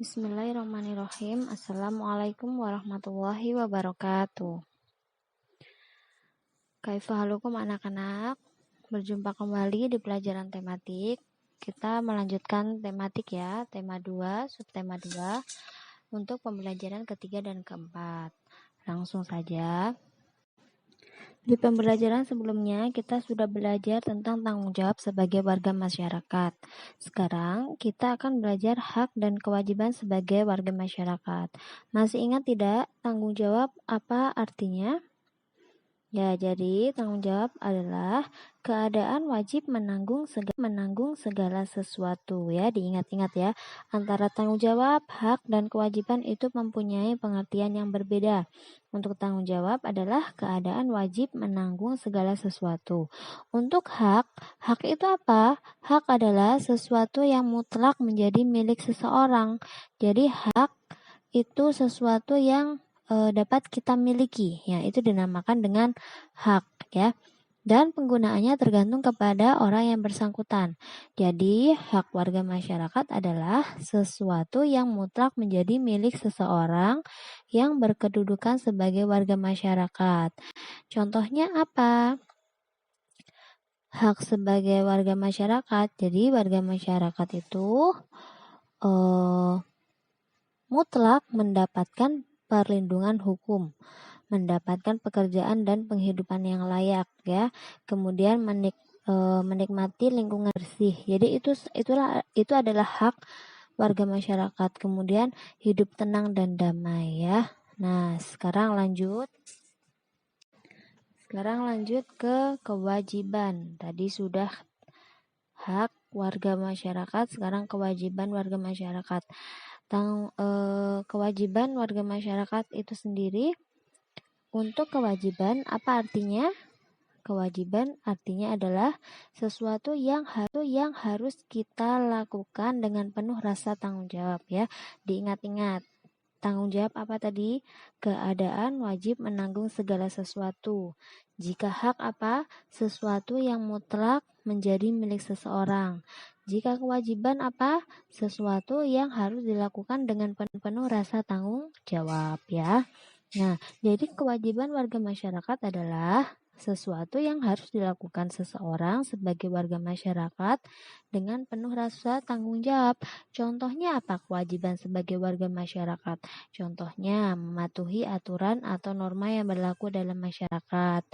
Bismillahirrahmanirrahim. Assalamualaikum warahmatullahi wabarakatuh. Kaifahalukum anak-anak? Berjumpa kembali di pelajaran tematik. Kita melanjutkan tematik ya, tema 2, subtema 2 untuk pembelajaran ketiga dan keempat. Langsung saja. Di pembelajaran sebelumnya, kita sudah belajar tentang tanggung jawab sebagai warga masyarakat. Sekarang, kita akan belajar hak dan kewajiban sebagai warga masyarakat. Masih ingat tidak tanggung jawab apa artinya? Ya, jadi tanggung jawab adalah keadaan wajib menanggung segala sesuatu ya, diingat-ingat ya. Antara tanggung jawab, hak, dan kewajiban itu mempunyai pengertian yang berbeda. Untuk tanggung jawab adalah keadaan wajib menanggung segala sesuatu. Untuk hak itu apa? Hak adalah sesuatu yang mutlak menjadi milik seseorang. Jadi hak itu sesuatu yang dapat kita miliki, ya itu dinamakan dengan hak ya. Dan penggunaannya tergantung kepada orang yang bersangkutan. Jadi hak warga masyarakat adalah sesuatu yang mutlak menjadi milik seseorang yang berkedudukan sebagai warga masyarakat. Contohnya apa? Hak sebagai warga masyarakat. Jadi warga masyarakat itu mutlak mendapatkan perlindungan hukum, mendapatkan pekerjaan dan penghidupan yang layak ya. Kemudian menikmati lingkungan bersih. Jadi itu adalah hak warga masyarakat. Kemudian hidup tenang dan damai ya. Nah, sekarang lanjut ke kewajiban. Tadi sudah hak warga masyarakat, sekarang kewajiban warga masyarakat. Kewajiban warga masyarakat itu sendiri. Untuk kewajiban apa artinya? Kewajiban artinya adalah sesuatu yang harus kita lakukan dengan penuh rasa tanggung jawab ya. Diingat-ingat. Tanggung jawab apa tadi? Keadaan wajib menanggung segala sesuatu. Jika hak apa? Sesuatu yang mutlak menjadi milik seseorang. Jika kewajiban apa? Sesuatu yang harus dilakukan dengan penuh rasa tanggung jawab ya. Nah, jadi kewajiban warga masyarakat adalah sesuatu yang harus dilakukan seseorang sebagai warga masyarakat dengan penuh rasa tanggung jawab. Contohnya apa kewajiban sebagai warga masyarakat? Contohnya mematuhi aturan atau norma yang berlaku dalam masyarakat.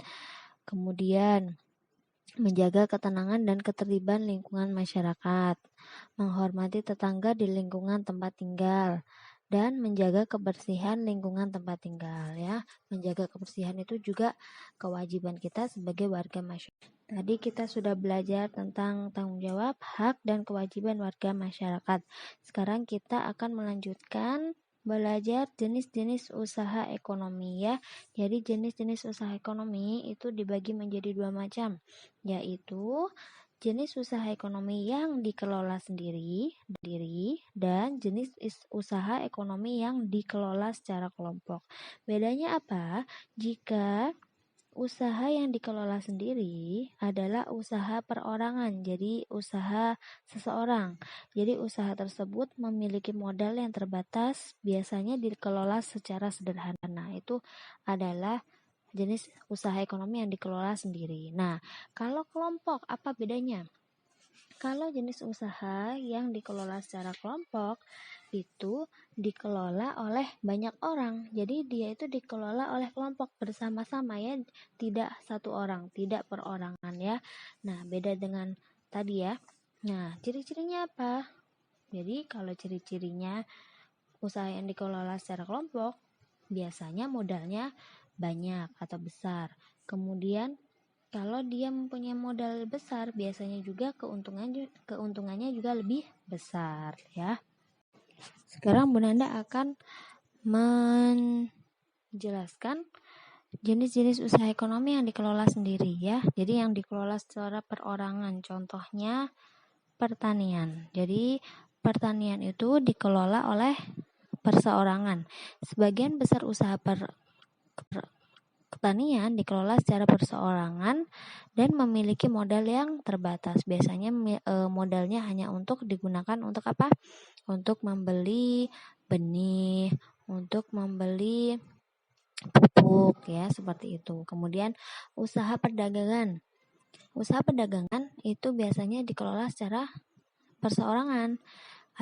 Kemudian menjaga ketenangan dan ketertiban lingkungan masyarakat, menghormati tetangga di lingkungan tempat tinggal, dan menjaga kebersihan lingkungan tempat tinggal ya. Menjaga kebersihan itu juga kewajiban kita sebagai warga masyarakat. Tadi kita sudah belajar tentang tanggung jawab, hak, dan kewajiban warga masyarakat. Sekarang kita akan melanjutkan belajar jenis-jenis usaha ekonomi ya. Jadi jenis-jenis usaha ekonomi itu dibagi menjadi 2 macam, yaitu jenis usaha ekonomi yang dikelola sendiri dan jenis usaha ekonomi yang dikelola secara kelompok. Bedanya apa? Jika usaha yang dikelola sendiri adalah usaha perorangan, jadi usaha seseorang. Jadi usaha tersebut memiliki modal yang terbatas, biasanya dikelola secara sederhana. Itu adalah jenis usaha ekonomi yang dikelola sendiri. Nah, kalau kelompok apa bedanya? Kalau jenis usaha yang dikelola secara kelompok itu dikelola oleh banyak orang. Jadi dia itu dikelola oleh kelompok bersama-sama ya, tidak satu orang, tidak perorangan ya. Nah, beda dengan tadi ya. Nah, ciri-cirinya apa? Jadi kalau ciri-cirinya usaha yang dikelola secara kelompok, biasanya modalnya banyak atau besar. Kemudian kalau dia mempunyai modal besar, biasanya juga keuntungannya juga lebih besar ya. Sekarang Bu Nanda akan menjelaskan jenis-jenis usaha ekonomi yang dikelola sendiri ya. Jadi yang dikelola secara perorangan, contohnya pertanian. Jadi pertanian itu dikelola oleh perseorangan. Sebagian besar usaha pertanian dikelola secara perseorangan dan memiliki modal yang terbatas. Biasanya modalnya hanya untuk digunakan untuk apa? Untuk membeli benih, untuk membeli pupuk ya, seperti itu. Kemudian usaha perdagangan. Usaha perdagangan itu biasanya dikelola secara perseorangan.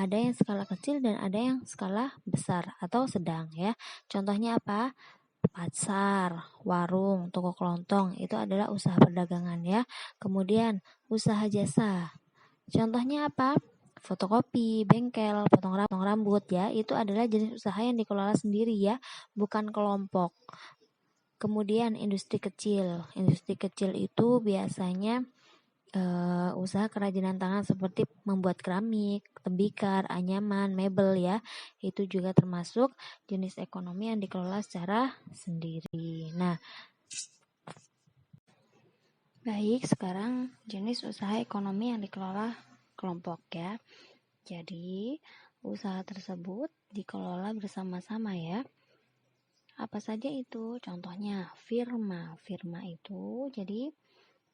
Ada yang skala kecil dan ada yang skala besar atau sedang ya. Contohnya apa? Pasar, warung, toko kelontong itu adalah usaha perdagangan ya. Kemudian usaha jasa. Contohnya apa? Fotokopi, bengkel, potong rambut ya. Itu adalah jenis usaha yang dikelola sendiri ya, bukan kelompok. Kemudian industri kecil. Industri kecil itu biasanya usaha kerajinan tangan seperti membuat keramik, tembikar, anyaman, mebel ya. Itu juga termasuk jenis ekonomi yang dikelola secara sendiri. Nah, baik, sekarang jenis usaha ekonomi yang dikelola kelompok ya. Jadi, usaha tersebut dikelola bersama-sama ya. Apa saja itu? Contohnya firma. Firma itu jadi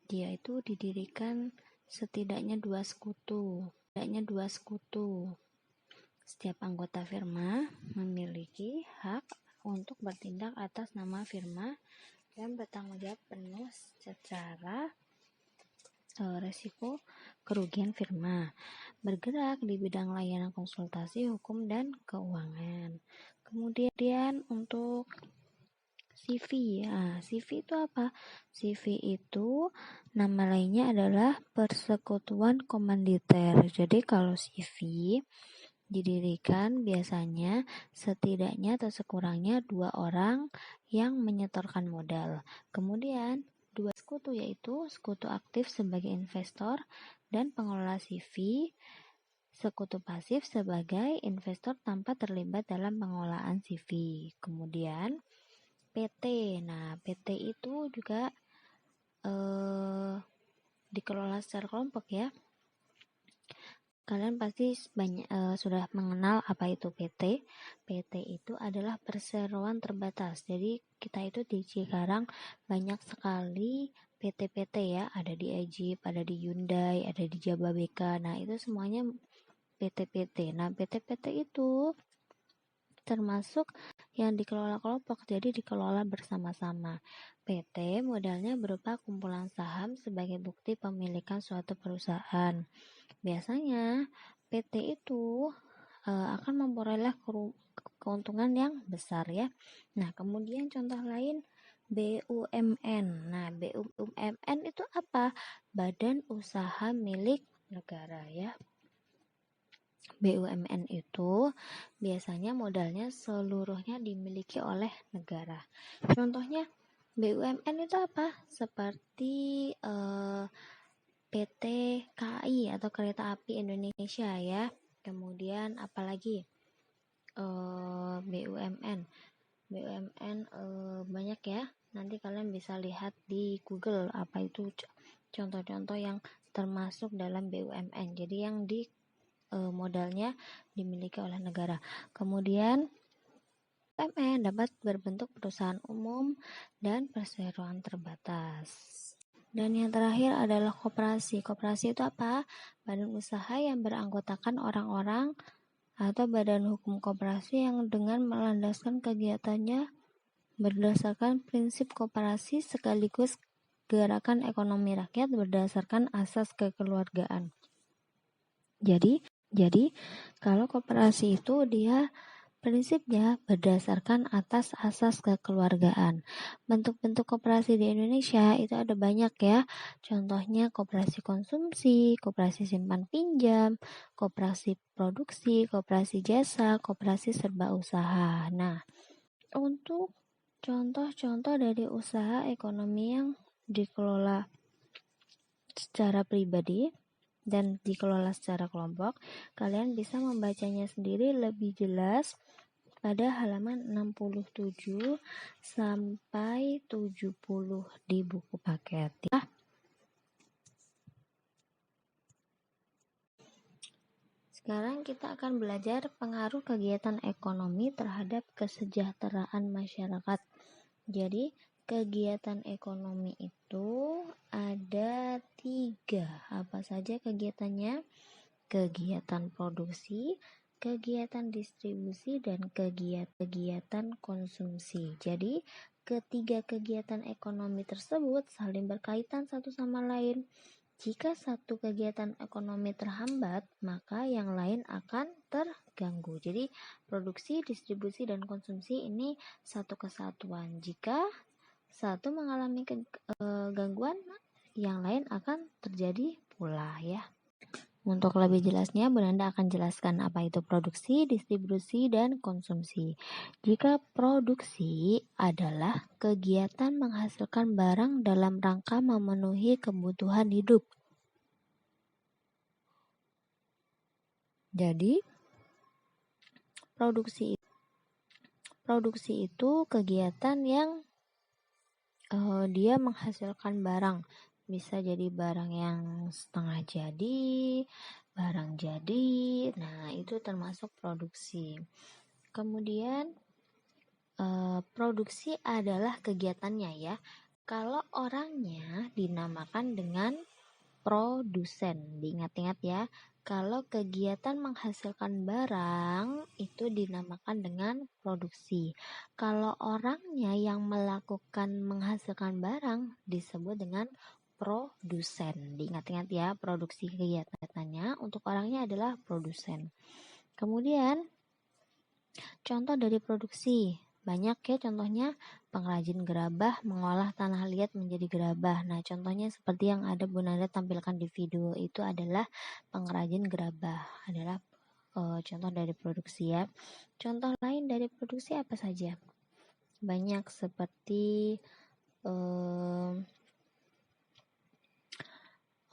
dia itu didirikan setidaknya dua sekutu. Setiap anggota firma memiliki hak untuk bertindak atas nama firma dan bertanggung jawab penuh secara resiko kerugian firma. Bergerak di bidang layanan konsultasi, hukum, dan keuangan. Kemudian untuk CV. Nah, CV itu apa? CV itu nama lainnya adalah persekutuan komanditer. Jadi kalau CV didirikan biasanya setidaknya atau sekurangnya 2 orang yang menyetorkan modal. Kemudian 2 sekutu yaitu sekutu aktif sebagai investor dan pengelola CV, sekutu pasif sebagai investor tanpa terlibat dalam pengelolaan CV. Kemudian PT. Nah, PT itu juga dikelola secara kelompok ya. Kalian pasti sudah mengenal apa itu PT. PT itu adalah perseroan terbatas. Jadi kita itu di Cikarang banyak sekali PT-PT ya. Ada di Egypt, ada di Hyundai, ada di Jababeka. Nah, itu semuanya PT-PT. Nah, PT-PT itu termasuk yang dikelola kelompok, jadi dikelola bersama-sama. PT modalnya berupa kumpulan saham sebagai bukti pemilikan suatu perusahaan. Biasanya PT itu akan memperoleh keuntungan yang besar ya. Nah, kemudian contoh lain BUMN. Nah, BUMN itu apa? Badan usaha milik negara ya. BUMN itu biasanya modalnya seluruhnya dimiliki oleh negara. Contohnya BUMN itu apa? Seperti PT KAI atau Kereta Api Indonesia ya. Kemudian apalagi BUMN banyak ya. Nanti kalian bisa lihat di Google apa itu contoh-contoh yang termasuk dalam BUMN. Jadi yang di modalnya dimiliki oleh negara. Kemudian BUMN dapat berbentuk perusahaan umum dan perseroan terbatas. Dan yang terakhir adalah koperasi. Koperasi itu apa? Badan usaha yang beranggotakan orang-orang atau badan hukum koperasi yang dengan melandaskan kegiatannya berdasarkan prinsip koperasi sekaligus gerakan ekonomi rakyat berdasarkan asas kekeluargaan. Jadi kalau koperasi itu dia prinsipnya berdasarkan atas asas kekeluargaan. Bentuk-bentuk koperasi di Indonesia itu ada banyak ya. Contohnya koperasi konsumsi, koperasi simpan pinjam, koperasi produksi, koperasi jasa, koperasi serba usaha. Nah, untuk contoh-contoh dari usaha ekonomi yang dikelola secara pribadi dan dikelola secara kelompok, kalian bisa membacanya sendiri lebih jelas pada halaman 67 sampai 70 di buku paket ya. Sekarang kita akan belajar pengaruh kegiatan ekonomi terhadap kesejahteraan masyarakat. Jadi, kegiatan ekonomi itu ada 3. Apa saja kegiatannya? Kegiatan produksi, kegiatan distribusi, dan kegiatan konsumsi. Jadi, ketiga kegiatan ekonomi tersebut saling berkaitan satu sama lain. Jika satu kegiatan ekonomi terhambat, maka yang lain akan terganggu. Jadi, produksi, distribusi, dan konsumsi ini satu kesatuan. Jika satu mengalami gangguan, yang lain akan terjadi pula ya. Untuk lebih jelasnya, Bunda akan jelaskan apa itu produksi, distribusi, dan konsumsi. Jika produksi adalah kegiatan menghasilkan barang dalam rangka memenuhi kebutuhan hidup. Jadi, produksi itu kegiatan yang dia menghasilkan barang. Bisa jadi barang yang setengah jadi, barang jadi. Nah, itu termasuk produksi. Kemudian produksi adalah kegiatannya ya. Kalau orangnya dinamakan dengan produsen. Diingat-ingat ya. Kalau kegiatan menghasilkan barang itu dinamakan dengan produksi. Kalau orangnya yang menghasilkan barang disebut dengan produsen. Diingat-ingat ya, produksi kegiatannya untuk orangnya adalah produsen. Kemudian contoh dari produksi. Banyak ya contohnya, pengrajin gerabah mengolah tanah liat menjadi gerabah. Nah, contohnya seperti yang ada Bu Nanda tampilkan di video itu adalah pengrajin gerabah. Adalah contoh dari produksi ya. Contoh lain dari produksi apa saja? Banyak seperti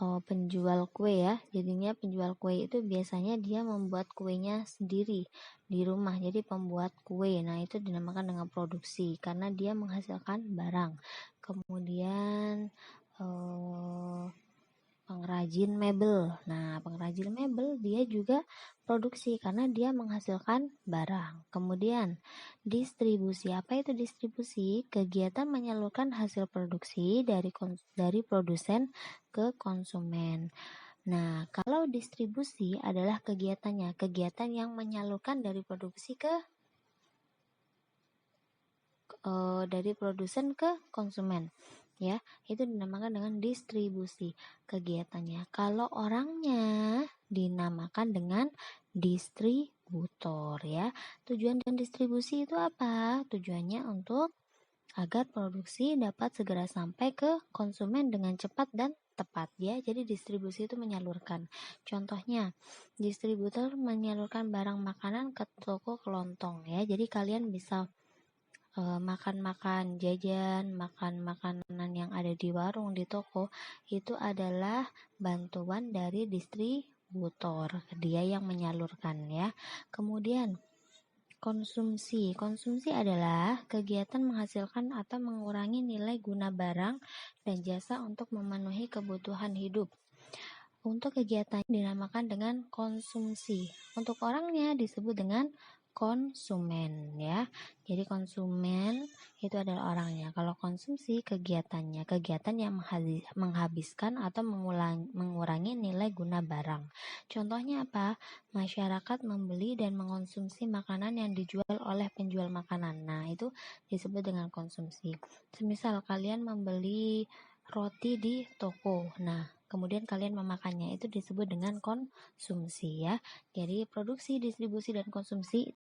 penjual kue ya. Jadinya penjual kue itu biasanya dia membuat kuenya sendiri di rumah. Jadi pembuat kue. Nah, itu dinamakan dengan produksi karena dia menghasilkan barang. Kemudian pengrajin mebel. Nah, pengrajin mebel dia juga produksi karena dia menghasilkan barang. Kemudian distribusi. Apa itu distribusi? Kegiatan menyalurkan hasil produksi dari produsen ke konsumen. Nah, kalau distribusi adalah kegiatannya, kegiatan yang menyalurkan dari produksi dari produsen ke konsumen. Ya, itu dinamakan dengan distribusi kegiatannya. Kalau orangnya dinamakan dengan distributor ya. Tujuan dan distribusi itu apa? Tujuannya untuk agar produksi dapat segera sampai ke konsumen dengan cepat dan tepat ya. Jadi distribusi itu menyalurkan. Contohnya, distributor menyalurkan barang makanan ke toko kelontong ya. Jadi kalian bisa makan jajan, makan makanan yang ada di warung, di toko, itu adalah bantuan dari distributor. Dia yang menyalurkan ya. Kemudian konsumsi. Konsumsi adalah kegiatan menghasilkan atau mengurangi nilai guna barang dan jasa untuk memenuhi kebutuhan hidup. Untuk kegiatan dinamakan dengan konsumsi. Untuk orangnya disebut dengan konsumen ya. Jadi konsumen itu adalah orangnya. Kalau konsumsi kegiatannya, kegiatan yang menghabiskan atau mengurangi nilai guna barang. Contohnya apa? Masyarakat membeli dan mengonsumsi makanan yang dijual oleh penjual makanan. Nah, itu disebut dengan konsumsi. Semisal kalian membeli roti di toko. Nah, kemudian kalian memakannya, itu disebut dengan konsumsi ya. Jadi produksi, distribusi, dan konsumsi